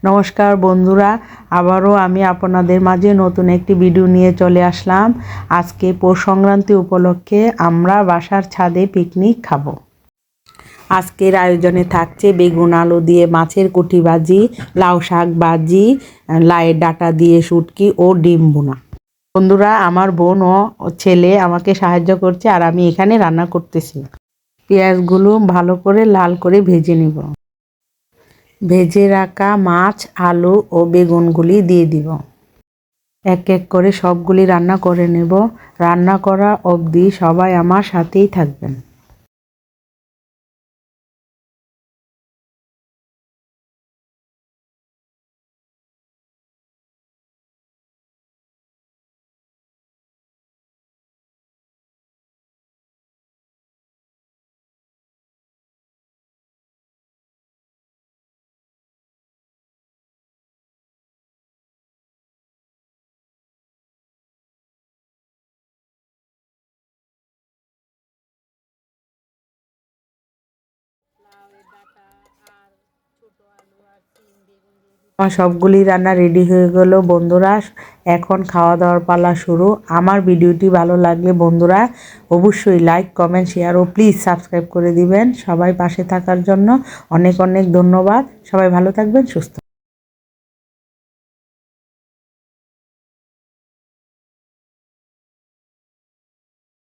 নমস্কার বন্ধুরা, আবারও আমি আপনাদের মাঝে নতুন একটি ভিডিও নিয়ে চলে আসলাম। আজকে পৌষ সংক্রান্তি উপলক্ষে আমরা বাসার ছাদে পিকনিক খাবো। আজকের আয়োজনে থাকছে বেগুন আলু দিয়ে মাছের কুটি ভাজি, লাউ শাক ভাজি, লাউয়ের ডাঁটা দিয়ে শুটকি ও ডিম বোনা। বন্ধুরা, আমার বোন ও ছেলে আমাকে সাহায্য করছে আর আমি এখানে রান্না করতেছি। পেঁয়াজগুলো ভালো করে লাল করে ভেজে নিব। ভেজে রাখা মাছ, আলু ও বেগুনগুলি দিয়ে দিব। এক এক করে সবগুলি রান্না করে নেব। রান্না করা অবধি সবাই আমার সাথেই থাকবেন। আমার সবগুলি রান্না রেডি হয়ে গেল বন্ধুরা। এখন খাওয়া দাওয়ার পালা শুরু। আমার ভিডিওটি ভালো লাগলে বন্ধুরা অবশ্যই লাইক, কমেন্ট, শেয়ার ও প্লিজ সাবস্ক্রাইব করে দিবেন। সবাই পাশে থাকার জন্য অনেক অনেক ধন্যবাদ। সবাই ভালো থাকবেন, সুস্থ।